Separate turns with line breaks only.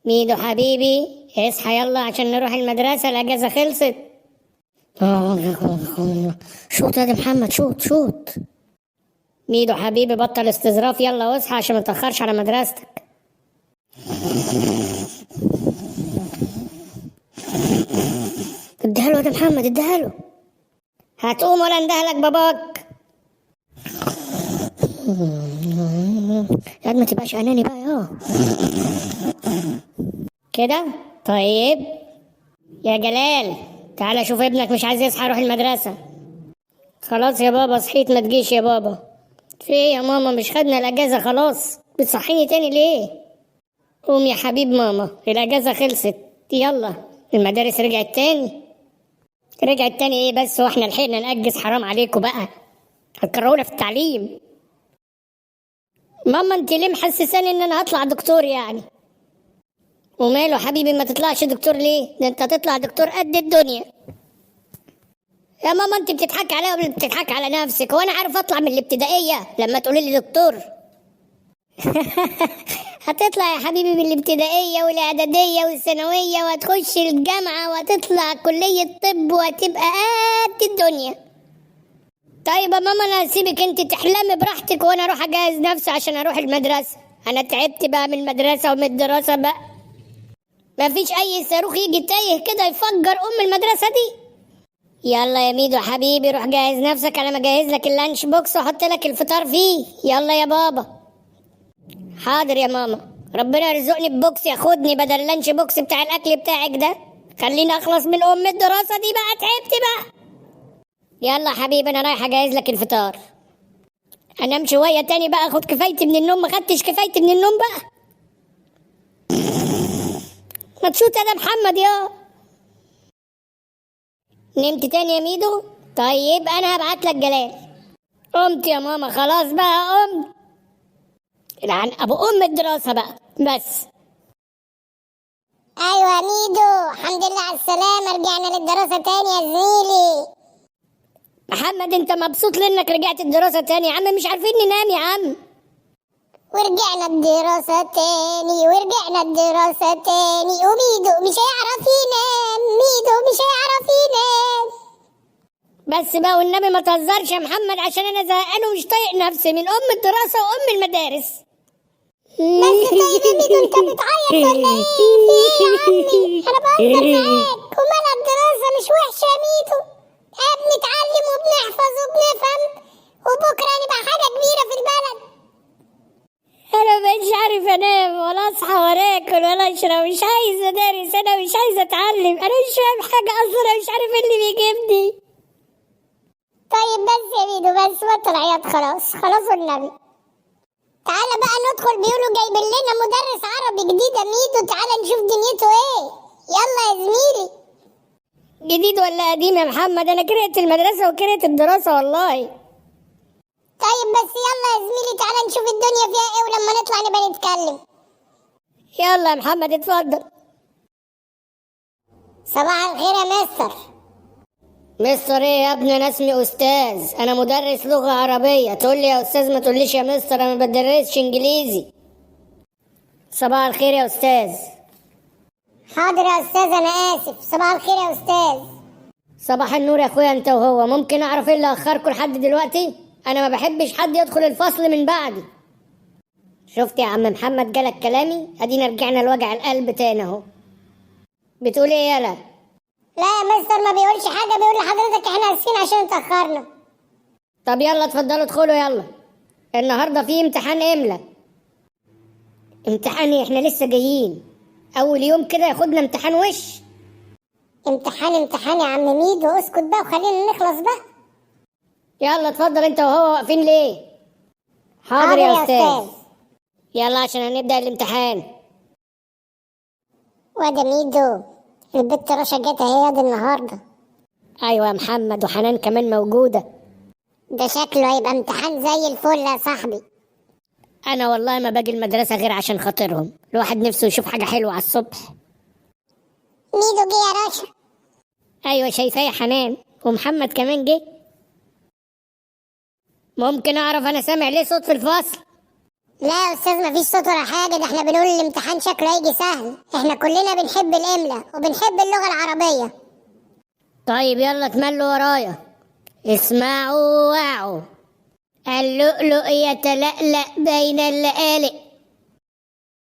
ميدو حبيبي، اصحى يلا عشان نروح المدرسة، الأجازة خلصت. شوط يا دي محمد، شوط شوط. ميدو حبيبي بطل استظراف، يلا واصحى عشان ما تأخرش على مدرستك. اديها له يا دي محمد، اديها له. هتقوم ولا اندهلك باباك؟ يا ما تبقاش اناني بقى يا كده. طيب يا جلال، تعالى شوف ابنك مش عايز يصحى يروح المدرسة. خلاص يا بابا صحيت، ما تجيش يا بابا. في ايه يا ماما؟ مش خدنا الاجازة خلاص؟ بتصحيني تاني ليه؟ قوم يا حبيب ماما، الاجازة خلصت. يلا المدارس رجعت تاني. رجعت تاني ايه بس واحنا لحقنا نأجز؟ حرام عليكم بقى، هتكرهونا في التعليم. ماما انت ليه محسساني ان انا هطلع دكتور يعني؟ وماله حبيبي ما تطلعش دكتور ليه؟ ده انت هتطلع دكتور قد الدنيا. يا ماما انت بتضحكي عليا ولا بتضحكي على نفسك؟ هو انا عارف اطلع من الابتدائيه لما تقولي لي دكتور؟ هتطلع يا حبيبي من الابتدائيه والاعداديه والثانويه وهتخش الجامعه وهتطلع كليه طب وهتبقى قد الدنيا. طيب يا ماما انا هسيبك انت تحلمي براحتك وانا اروح اجهز نفسي عشان اروح المدرسه. انا تعبت بقى من المدرسه ومن الدراسه بقى. مفيش اي صاروخ يجي تايه كده يفجر المدرسه دي. يلا يا ميدو حبيبي روح جهز نفسك، انا مجهز لك اللانش بوكس واحط لك الفطار فيه. يلا يا بابا. حاضر يا ماما، ربنا يرزقني ببوكس ياخدني بدل اللانش بوكس بتاع الاكل بتاعك ده. خليني اخلص من الدراسه دي بقى، تعبت بقى. يلا حبيبي انا رايح اجهز لك الفطار. انام شويه تاني بقى، اخد كفايتي من النوم، ما خدتش كفايتي من النوم بقى. ما تشوت انا محمد يا. نمت تاني يا ميدو؟ طيب انا هبعت لك جلال. قمت يا ماما خلاص بقى قمت. لعن ابو الدراسه بقى بس.
ايوه يا ميدو، الحمد لله على السلامه، رجعنا للدراسه تاني يا زميلي.
محمد انت مبسوط لانك رجعت الدراسه تاني يا عم؟ مش عارفين ننام يا عم.
ورجعنا الدراسه تاني ورجعنا الدراسه تاني، وميدو مش هيعرف ينام، ميدو مش هيعرف ينام.
بس بقى والنبي ما تهزرش يا محمد، عشان انا زهقان ومش طايق نفسي من الدراسه المدارس.
بس طيب يا ميدو انت بتعيط ولا ايه؟ في ايه يا عمي؟ انا بهزر معاك، ومالها الدراسه مش وحشه يا ميدو. بنتعلم وبنحفظ وبنفهم، وبكره نبقى حاجه كبيره في البلد.
انا مش عارف انام ولا اصحى ولا اكل ولا اشرب، مش عايزه ادرس، انا مش عايزه اتعلم، انا مش فاهم حاجه اصلا، انا مش عارف ايه اللي بيجيبني.
طيب بس يا ميدو بس بطل عياط، خلاص خلاص والنبي. تعالى بقى ندخل، بيقولوا جايبين لنا مدرس عربي جديد يا ميدو، تعالى نشوف دنيته ايه. يلا يا زميلي.
جديد ولا قديم يا محمد؟ انا كرهت المدرسه وكرهت الدراسه والله.
طيب بس يلا يا زميلي، تعالى نشوف الدنيا فيها ايه ولما نطلع نبقى نتكلم.
يلا يا محمد اتفضل.
صباح الخير يا مستر.
مستر ايه يا ابني؟ انا اسمي استاذ، انا مدرس لغه عربيه. تقول لي يا استاذ ما تقوليش يا مستر، انا ما بدرسش انجليزي. صباح الخير يا استاذ.
حاضر يا استاذ، انا اسف. صباح الخير يا استاذ.
صباح النور يا اخويا انت وهو. ممكن اعرف ايه اللي اخركم لحد دلوقتي؟ انا ما بحبش حد يدخل الفصل من بعدي. شفت يا عم محمد جالك كلامي؟ ادينا رجعنا لوجع القلب تاني اهو. بتقول ايه يالا؟
لا يا مستر ما بيقولش حاجه، بيقول لحضرتك احنا اسفين عشان اتاخرنا.
طب يلا اتفضلوا ادخلوا يلا، النهارده في امتحان املا. امتحان؟ احنا لسه جايين اول يوم كده ياخدنا امتحان وش؟
امتحان يا عم ميدو، اسكت بقى وخلينا نخلص بقى.
يلا اتفضل انت وهو، واقفين ليه؟ حاضر يا استاذ. يلا عشان هنبدأ الامتحان.
واد ميدو، البت رشا جت اهي النهارده.
ايوه يا محمد، وحنان كمان موجودة.
ده شكله هيبقى امتحان زي الفل يا صاحبي.
انا والله ما باجي المدرسة غير عشان خاطرهم، الواحد نفسه يشوف حاجة حلوة على الصبح.
ميدو جه يا رشا.
ايوه شايفاه يا حنان، ومحمد كمان جه. ممكن اعرف انا سامع ليه صوت في الفصل؟
لا يا استاذ مفيش صوت ولا حاجه، ده احنا بنقول الامتحان شكله هيجي سهل، احنا كلنا بنحب الاملا وبنحب اللغه العربيه.
طيب يلا تملوا ورايا. اسمعوا واعوا. اللؤلؤ يتلألأ بين اللآلئ،